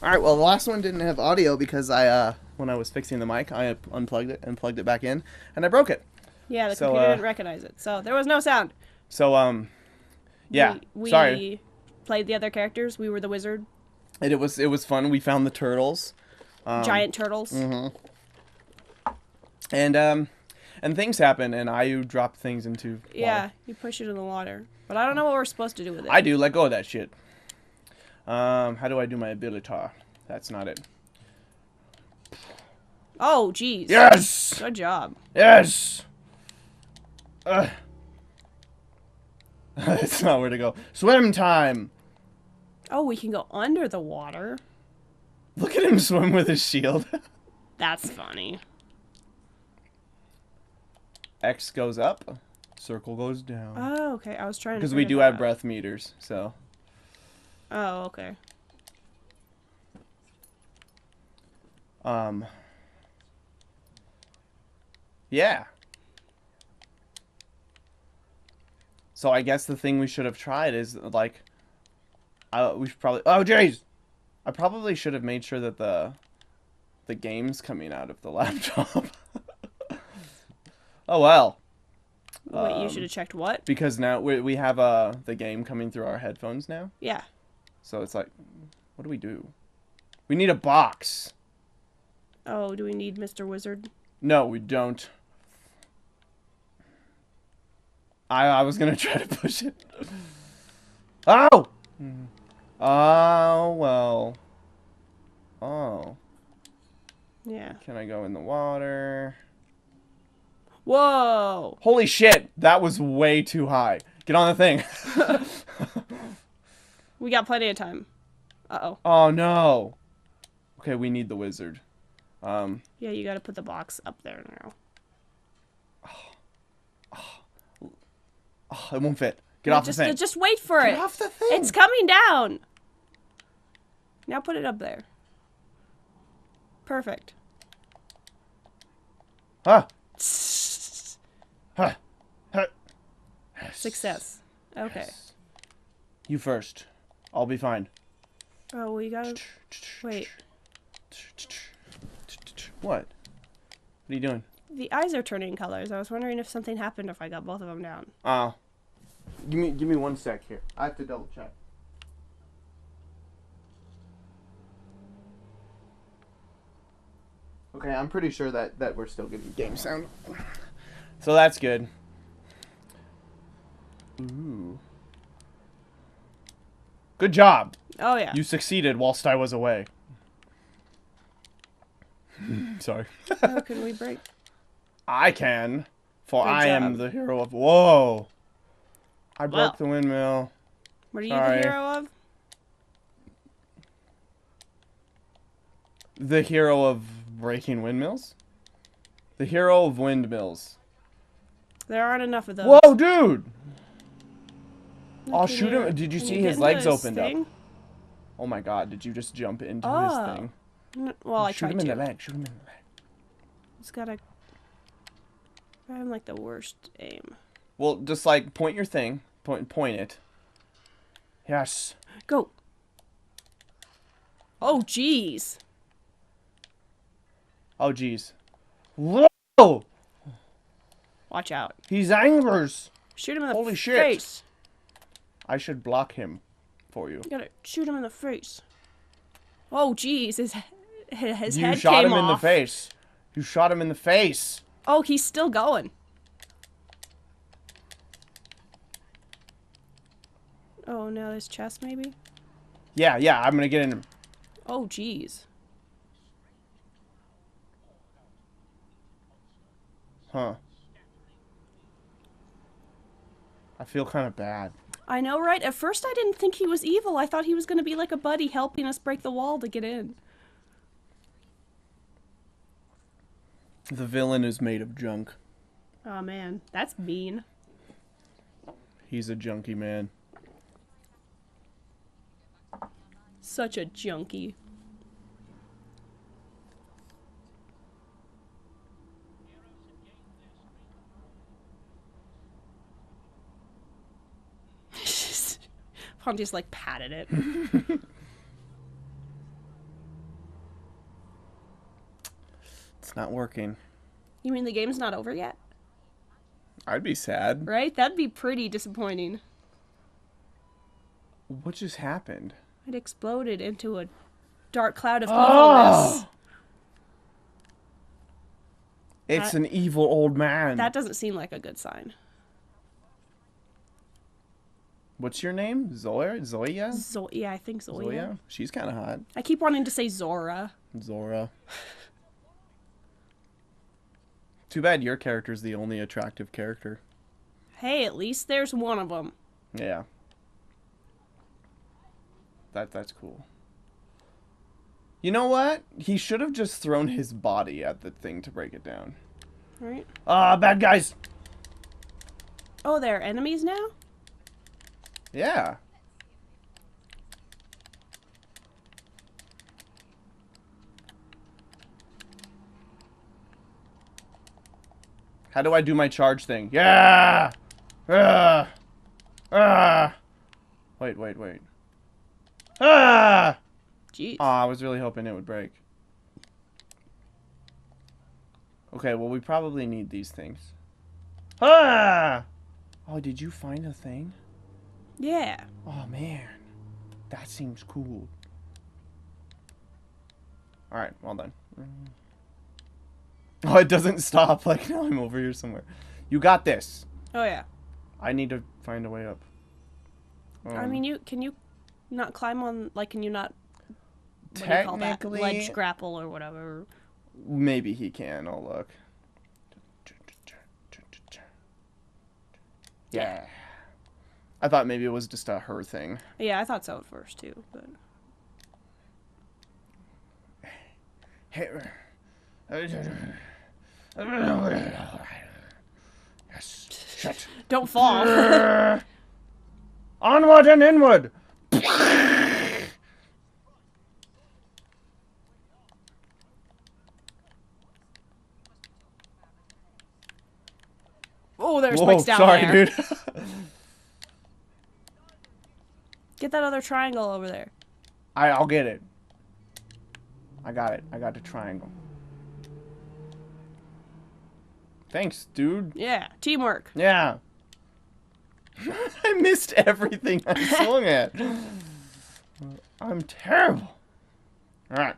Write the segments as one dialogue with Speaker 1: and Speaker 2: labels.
Speaker 1: All right. Well, the last one didn't have audio because when I was fixing the mic, I unplugged it and plugged it back in, and I broke it.
Speaker 2: Yeah, the
Speaker 1: So,
Speaker 2: computer didn't recognize it, so there was no sound.
Speaker 1: So, yeah.
Speaker 2: We
Speaker 1: Sorry.
Speaker 2: played the other characters. We were the wizard,
Speaker 1: It was fun. We found the turtles.
Speaker 2: giant turtles.
Speaker 1: And things happen, and Ayu dropped things into water.
Speaker 2: Yeah, you push it in the water, but I don't know what we're supposed to do with it.
Speaker 1: I do. Let go of that shit. How do I do my ability? That's not it.
Speaker 2: Oh, jeez.
Speaker 1: Yes!
Speaker 2: Good job.
Speaker 1: Yes! It's not where to go. Swim time!
Speaker 2: Oh, we can go under the water.
Speaker 1: Look at him swim with his shield.
Speaker 2: That's funny.
Speaker 1: X goes up. Circle goes down.
Speaker 2: Oh, okay. I was trying to.
Speaker 1: Because we do have breath meters, so.
Speaker 2: Oh, okay.
Speaker 1: Yeah. So I guess the thing we should have tried is, like, we should probably... Oh, jeez! I probably should have made sure that the game's coming out of the laptop. Oh, well.
Speaker 2: Wait, you should have checked what?
Speaker 1: Because now we have the game coming through our headphones now.
Speaker 2: Yeah.
Speaker 1: So it's like, what do we do? We need a box.
Speaker 2: Oh, do we need Mr. Wizard?
Speaker 1: No, we don't. I was gonna try to push it. Oh! Oh, well. Oh.
Speaker 2: Yeah.
Speaker 1: Can I go in the water?
Speaker 2: Whoa!
Speaker 1: Holy shit! That was way too high. Get on the thing.
Speaker 2: We got plenty of time. Uh-oh.
Speaker 1: Oh, no. Okay, we need the wizard.
Speaker 2: Yeah, you gotta put the box up there now.
Speaker 1: Oh, it won't fit. Get off the thing.
Speaker 2: Just wait for it.
Speaker 1: Get off the thing.
Speaker 2: It's coming down. Now put it up there. Perfect.
Speaker 1: Huh. Huh. Huh.
Speaker 2: Success. Okay.
Speaker 1: Yes. You first. I'll be fine.
Speaker 2: Oh, we gotta... Wait.
Speaker 1: What? What are you doing?
Speaker 2: The eyes are turning colors. I was wondering if something happened if I got both of them down.
Speaker 1: Oh. Give me 1 sec here. I have to double check. Okay, I'm pretty sure that we're still getting game sound. So that's good. Ooh. Good job.
Speaker 2: Oh, yeah.
Speaker 1: You succeeded whilst I was away. Sorry.
Speaker 2: How can we break?
Speaker 1: I can, for
Speaker 2: Good
Speaker 1: I am
Speaker 2: job.
Speaker 1: the hero of... Whoa. I broke
Speaker 2: Well.
Speaker 1: the windmill.
Speaker 2: What are you
Speaker 1: Sorry.
Speaker 2: the hero of?
Speaker 1: The hero of breaking windmills? The hero of windmills.
Speaker 2: There aren't enough of those.
Speaker 1: Whoa, dude! I'll
Speaker 2: Can
Speaker 1: shoot
Speaker 2: you-
Speaker 1: him. Did you
Speaker 2: can
Speaker 1: see
Speaker 2: get
Speaker 1: his
Speaker 2: into
Speaker 1: legs
Speaker 2: his
Speaker 1: opened
Speaker 2: thing?
Speaker 1: up? Oh my god, did you just jump into
Speaker 2: Oh.
Speaker 1: his thing?
Speaker 2: Well, I
Speaker 1: Shoot
Speaker 2: tried
Speaker 1: him in
Speaker 2: to.
Speaker 1: the leg. Shoot him in the leg.
Speaker 2: It's gotta... I have, like, the worst aim.
Speaker 1: Well, just like point your thing. Point it. Yes.
Speaker 2: Go! Oh, jeez.
Speaker 1: Oh, jeez. Whoa!
Speaker 2: Watch out.
Speaker 1: He's angers.
Speaker 2: Shoot him in the
Speaker 1: Holy shit.
Speaker 2: face.
Speaker 1: I should block him for you.
Speaker 2: You gotta shoot him in the face. Oh, jeez. His
Speaker 1: You
Speaker 2: head
Speaker 1: shot
Speaker 2: came
Speaker 1: him in the
Speaker 2: off.
Speaker 1: face. You shot him in the face.
Speaker 2: Oh, he's still going. Oh, now his chest, maybe?
Speaker 1: Yeah, I'm gonna get in him.
Speaker 2: Oh, jeez.
Speaker 1: Huh. I feel kind of bad.
Speaker 2: I know, right? At first I didn't think he was evil. I thought he was gonna be like a buddy helping us break the wall to get in.
Speaker 1: The villain is made of junk.
Speaker 2: Oh, man. That's mean.
Speaker 1: He's a junkie man.
Speaker 2: Such a junkie. Pontius like patted it.
Speaker 1: It's not working.
Speaker 2: You mean the game's not over yet?
Speaker 1: I'd be sad.
Speaker 2: Right? That'd be pretty disappointing.
Speaker 1: What just happened?
Speaker 2: It exploded into a dark cloud of
Speaker 1: Oh!
Speaker 2: evilness.
Speaker 1: It's an evil old man.
Speaker 2: That doesn't seem like a good sign.
Speaker 1: What's your name? Zoya?
Speaker 2: Yeah, I think Zoya.
Speaker 1: Zoya? She's kind of hot.
Speaker 2: I keep wanting to say Zora.
Speaker 1: Zora. Too bad your character's the only attractive character.
Speaker 2: Hey, at least there's one of them.
Speaker 1: Yeah. That's cool. You know what? He should have just thrown his body at the thing to break it down.
Speaker 2: Right?
Speaker 1: Bad guys!
Speaker 2: Oh, they're enemies now?
Speaker 1: Yeah. How do I do my charge thing? Yeah! Wait. Ah!
Speaker 2: Jeez.
Speaker 1: Aw, I was really hoping it would break. Okay, well, we probably need these things. Ah! Oh, did you find a thing?
Speaker 2: Yeah.
Speaker 1: Oh, man. That seems cool. Alright, well done. Oh, it doesn't stop. Like, now I'm over here somewhere. You got this.
Speaker 2: Oh, yeah.
Speaker 1: I need to find a way up.
Speaker 2: I mean, can you not climb on, like, can you not, what do you call that?
Speaker 1: Technically,
Speaker 2: Ledge grapple or whatever.
Speaker 1: maybe he can. I'll look. Yeah. I thought maybe it was just a her thing.
Speaker 2: Yeah, I thought so at first, too, but...
Speaker 1: Yes. Shut.
Speaker 2: Don't fall.
Speaker 1: Onward and inward.
Speaker 2: Oh, there's
Speaker 1: Whoa,
Speaker 2: spikes down
Speaker 1: sorry,
Speaker 2: there.
Speaker 1: dude.
Speaker 2: Get that other triangle over there.
Speaker 1: I'll get it. I got it. I got the triangle. Thanks, dude.
Speaker 2: Yeah, teamwork.
Speaker 1: Yeah. I missed everything I swung at. I'm terrible. Alright.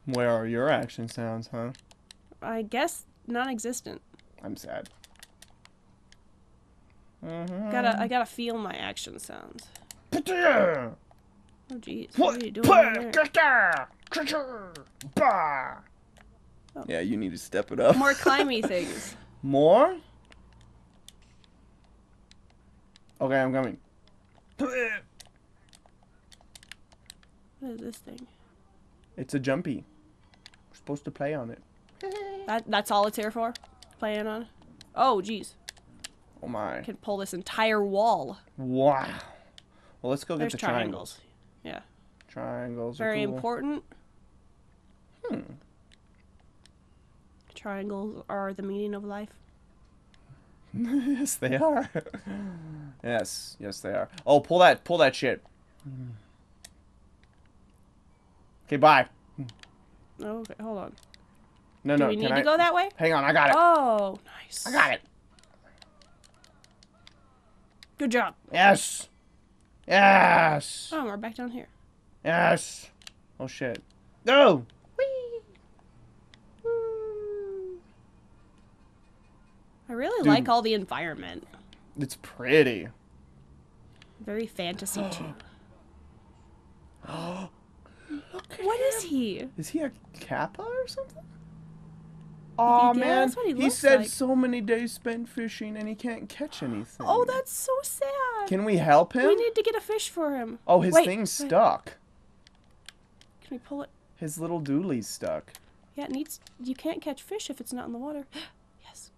Speaker 1: Where are your action sounds, huh?
Speaker 2: I guess non-existent.
Speaker 1: I'm sad.
Speaker 2: I gotta feel my action sounds.
Speaker 1: Yeah,
Speaker 2: Oh, jeez. What are you doing over there?
Speaker 1: you need to step it up.
Speaker 2: More climby things.
Speaker 1: More? Okay, I'm coming.
Speaker 2: What is this thing?
Speaker 1: It's a jumpy. We're supposed to play on it.
Speaker 2: That's all it's here for? Playing on? Oh, jeez.
Speaker 1: Oh my.
Speaker 2: I can pull this entire wall.
Speaker 1: Wow. Well, let's go get
Speaker 2: There's
Speaker 1: the triangles.
Speaker 2: Yeah.
Speaker 1: Triangles are
Speaker 2: Very
Speaker 1: cool.
Speaker 2: important. Triangles are the meaning of life.
Speaker 1: Yes, they are. Yes, they are. Oh, pull that shit. Okay, bye.
Speaker 2: Oh, okay, hold on.
Speaker 1: No,
Speaker 2: Do we need to go that way?
Speaker 1: Hang on, I got it.
Speaker 2: Oh, nice.
Speaker 1: I got it.
Speaker 2: Good job.
Speaker 1: Yes. Yes.
Speaker 2: Oh, we're back down here.
Speaker 1: Yes. Oh shit. Go.
Speaker 2: I really
Speaker 1: Dude.
Speaker 2: like all the environment.
Speaker 1: It's pretty.
Speaker 2: Very fantasy too.
Speaker 1: Look at
Speaker 2: What is
Speaker 1: him.
Speaker 2: he?
Speaker 1: Is he a kappa or something? Oh
Speaker 2: Yeah,
Speaker 1: man,
Speaker 2: that's what he
Speaker 1: he
Speaker 2: looks
Speaker 1: said
Speaker 2: like.
Speaker 1: so many days spent fishing and he can't catch anything.
Speaker 2: Oh, that's so sad.
Speaker 1: Can we help him?
Speaker 2: We need to get a fish for him.
Speaker 1: Oh, his
Speaker 2: Wait,
Speaker 1: thing's
Speaker 2: wait.
Speaker 1: stuck.
Speaker 2: Can we pull it?
Speaker 1: His little dooley's stuck.
Speaker 2: Yeah, it needs. You can't catch fish if it's not in the water. Yes.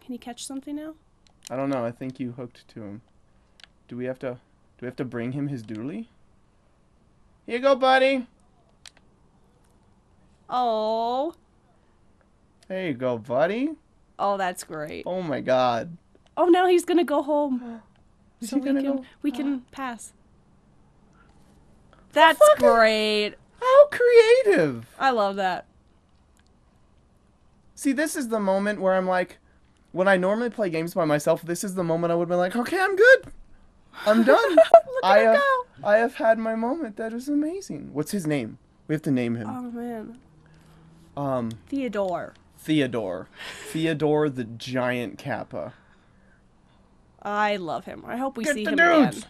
Speaker 2: Can he catch something now?
Speaker 1: I don't know. I think you hooked to him. Do we have to bring him his dooley? Here you go, buddy.
Speaker 2: Oh.
Speaker 1: There you go, buddy.
Speaker 2: Oh, that's great.
Speaker 1: Oh my god.
Speaker 2: Oh, now he's gonna go home.
Speaker 1: Is
Speaker 2: So
Speaker 1: he gonna go?
Speaker 2: we can pass. That's great.
Speaker 1: How creative.
Speaker 2: I love that.
Speaker 1: See, this is the moment where I'm like, when I normally play games by myself, this is the moment I would be like, okay, I'm good. I'm done.
Speaker 2: Look at her go.
Speaker 1: I have had my moment. That is amazing. What's his name? We have to name him.
Speaker 2: Oh man.
Speaker 1: Theodore.
Speaker 2: Theodore.
Speaker 1: Theodore the Giant Kappa.
Speaker 2: I love him. I hope we see
Speaker 1: the
Speaker 2: him
Speaker 1: dudes.
Speaker 2: again.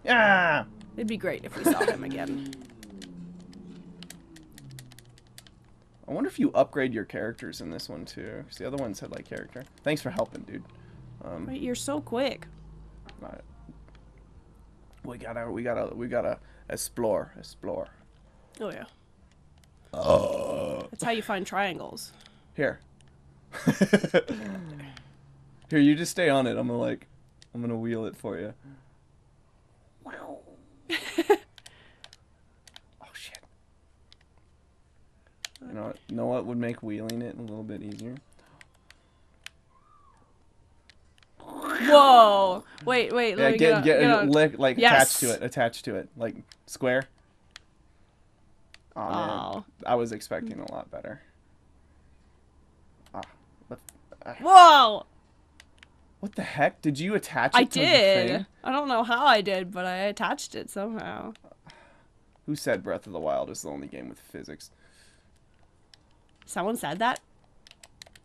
Speaker 1: Yeah.
Speaker 2: It'd be great if we saw him again.
Speaker 1: I wonder if you upgrade your characters in this one too. Because the other ones had like character. Thanks for helping, dude.
Speaker 2: Wait, you're so quick.
Speaker 1: We gotta explore.
Speaker 2: Oh yeah.
Speaker 1: Oh.
Speaker 2: That's how you find triangles.
Speaker 1: Here. Here, you just stay on it. I'm gonna wheel it for you. Wow. Oh shit. You know what would make wheeling it a little bit easier?
Speaker 2: Whoa! Wait, let me get on.
Speaker 1: Yes. Attach to it, like square. Oh man, I was expecting a lot better.
Speaker 2: Whoa!
Speaker 1: What the heck? Did you attach it
Speaker 2: I
Speaker 1: to the
Speaker 2: did.
Speaker 1: thing?
Speaker 2: I don't know how I did, but I attached it somehow.
Speaker 1: Who said Breath of the Wild is the only game with physics?
Speaker 2: Someone said that?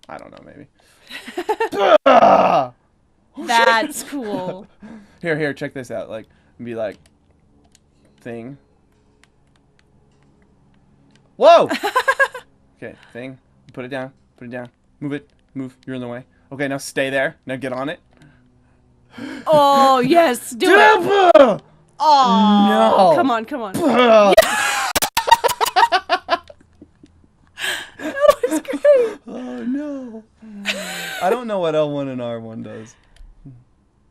Speaker 1: I don't know, maybe.
Speaker 2: That's cool.
Speaker 1: Here, check this out. Like, be like, thing. Whoa! Okay, thing. Put it down. Move it. Move. You're in the way. Okay, now stay there. Now get on it.
Speaker 2: Oh, yes. Do it. Oh,
Speaker 1: no.
Speaker 2: Come on. That was great.
Speaker 1: Oh, no. I don't know what L1 and R1 does.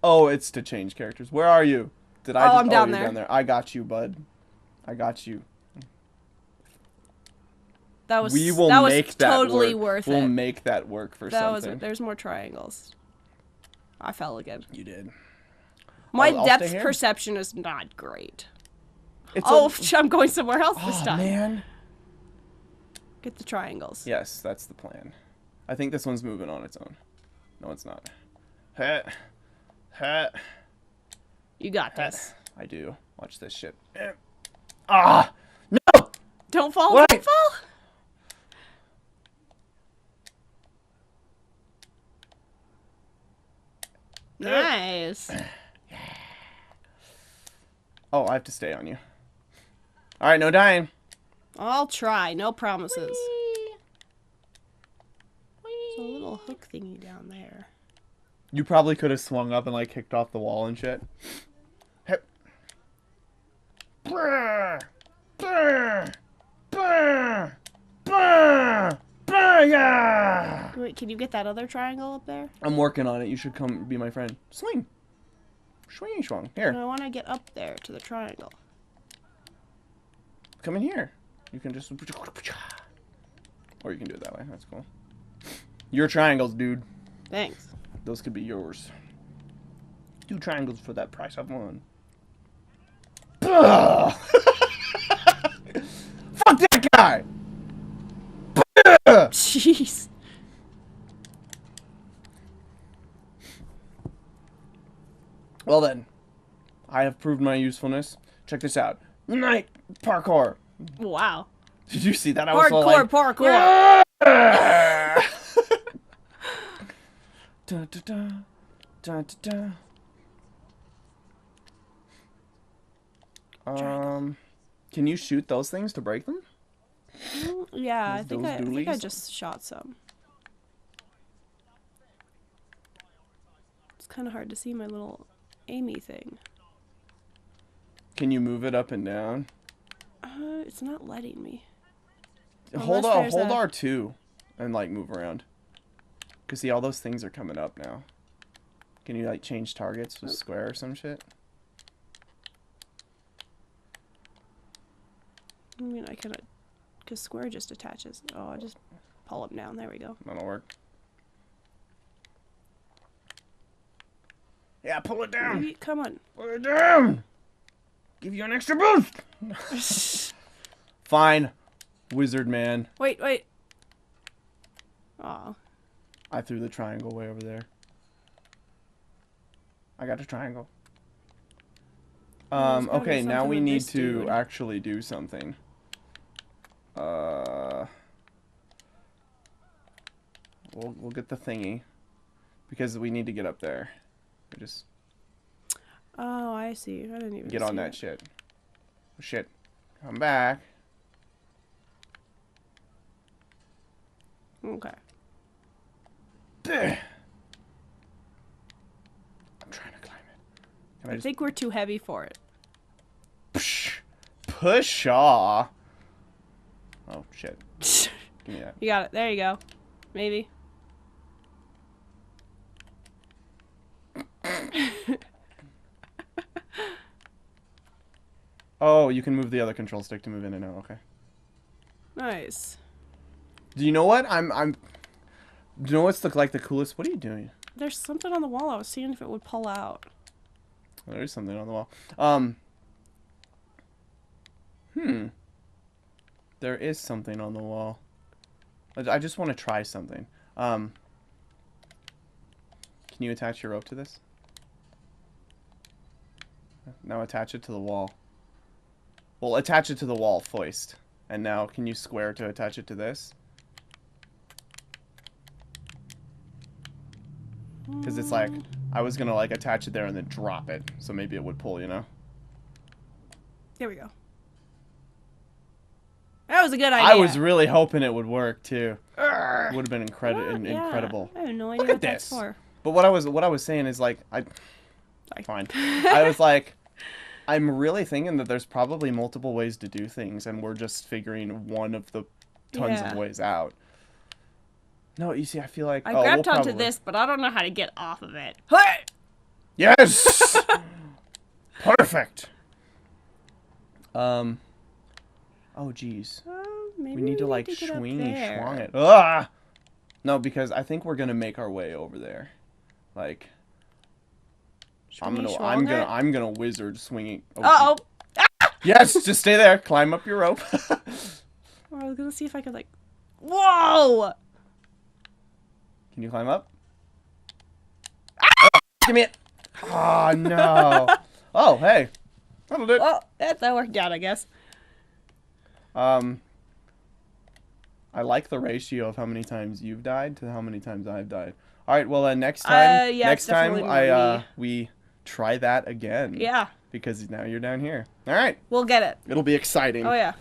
Speaker 1: Oh, it's to change characters. Where are you?
Speaker 2: I'm down
Speaker 1: you're
Speaker 2: there.
Speaker 1: Down there. I got you, bud. I got you.
Speaker 2: That was
Speaker 1: We will make that
Speaker 2: totally
Speaker 1: work.
Speaker 2: worth it.
Speaker 1: We'll make that work for something.
Speaker 2: There's more triangles. I fell again.
Speaker 1: You did.
Speaker 2: My
Speaker 1: I'll
Speaker 2: depth
Speaker 1: stay here.
Speaker 2: perception is not great.
Speaker 1: It's
Speaker 2: I'm going somewhere else this
Speaker 1: Oh
Speaker 2: time.
Speaker 1: man.
Speaker 2: Get the triangles.
Speaker 1: Yes, that's the plan. I think this one's moving on its own. No, it's not. Heh. Heh.
Speaker 2: You got this.
Speaker 1: I do. Watch this shit. Ah! No!
Speaker 2: Don't fall.
Speaker 1: Wait.
Speaker 2: Don't fall. Nice.
Speaker 1: Oh, I have to stay on you. Alright, no dying.
Speaker 2: I'll try. No promises. There's a little hook thingy down there.
Speaker 1: You probably could have swung up and like kicked off the wall and shit. Hip. Brr, brr, brr, brr, brr, yeah.
Speaker 2: Wait, can you get that other triangle up there?
Speaker 1: I'm working on it. You should come be my friend. Swing. Swing, swung. Here.
Speaker 2: No, I want to get up there to the triangle.
Speaker 1: Come in here. You can just... Or you can do it that way. That's cool. Your triangles, dude.
Speaker 2: Thanks.
Speaker 1: Those could be yours. 2 triangles for that price of 1. Fuck that guy!
Speaker 2: Jeez.
Speaker 1: Well then, I have proved my usefulness. Check this out. Night parkour.
Speaker 2: Wow.
Speaker 1: Did you see that? I was so
Speaker 2: Hardcore
Speaker 1: like,
Speaker 2: parkour.
Speaker 1: da, da, da, da, da, da. Can you shoot those things to break them?
Speaker 2: Yeah, I think I
Speaker 1: doolies?
Speaker 2: just shot some. It's kind of hard to see my little Amy thing.
Speaker 1: Can you move it up and down?
Speaker 2: It's not letting me.
Speaker 1: Hold
Speaker 2: Unless there's
Speaker 1: R2 and like move around. Cause see all those things are coming up now. Can you like change targets with square or some shit?
Speaker 2: I mean, I can, because square just attaches. Oh, I just pull them down. There we go.
Speaker 1: That'll work. Yeah, pull it down.
Speaker 2: Maybe, come on.
Speaker 1: Pull it down. Give you an extra boost. Fine, wizard man.
Speaker 2: Wait. Aw.
Speaker 1: I threw the triangle way over there. I got a triangle. Okay, now we need to actually do something. We'll get the thingy because we need to get up there. We just
Speaker 2: Oh, I see. I didn't even
Speaker 1: get on that shit. Oh, shit. Come back.
Speaker 2: Okay.
Speaker 1: I'm trying to climb it. Can
Speaker 2: I think we're too heavy for it.
Speaker 1: Pushaw. Oh, shit. Give me that.
Speaker 2: You got it. There you go. Maybe.
Speaker 1: Oh, you can move the other control stick to move in and out. Okay.
Speaker 2: Nice.
Speaker 1: Do you know what? Do you know what's the coolest? What are you doing?
Speaker 2: There's something on the wall. I was seeing if it would pull out.
Speaker 1: There is something on the wall. There is something on the wall. I just want to try something. Can you attach your rope to this? Now attach it to the wall. Well, attach it to the wall first. And now, can you square to attach it to this? Because it's like, I was gonna like attach it there and then drop it. So maybe it would pull, you know?
Speaker 2: There we go. That was a good idea.
Speaker 1: I was really hoping it would work too.
Speaker 2: Urgh.
Speaker 1: It would have been incredible.
Speaker 2: I have no idea
Speaker 1: Look at
Speaker 2: what that's
Speaker 1: this.
Speaker 2: for.
Speaker 1: But what I was saying is like,
Speaker 2: Sorry.
Speaker 1: Fine. I was like, I'm really thinking that there's probably multiple ways to do things, and we're just figuring one of the tons of ways out. No, you see, I feel like
Speaker 2: I grabbed onto this, but I don't know how to get off of it.
Speaker 1: Hey! Yes! Perfect! Oh, geez.
Speaker 2: Maybe
Speaker 1: We need to, like,
Speaker 2: get up
Speaker 1: swingy
Speaker 2: there.
Speaker 1: schwang it. Ah! No, because I think we're gonna make our way over there. Like, I'm gonna wizard swinging.
Speaker 2: Uh-oh!
Speaker 1: Yes, just stay there. Climb up your rope.
Speaker 2: I was gonna see if I could, like... Whoa!
Speaker 1: Can you climb up? Oh, give me it. Oh, no. Oh, hey. That'll do it.
Speaker 2: Oh, that worked out, I guess.
Speaker 1: I like the ratio of how many times you've died to how many times I've died. All right, well, next time, we try that again.
Speaker 2: Yeah.
Speaker 1: Because now you're down here. All right.
Speaker 2: We'll get it.
Speaker 1: It'll be exciting.
Speaker 2: Oh, yeah.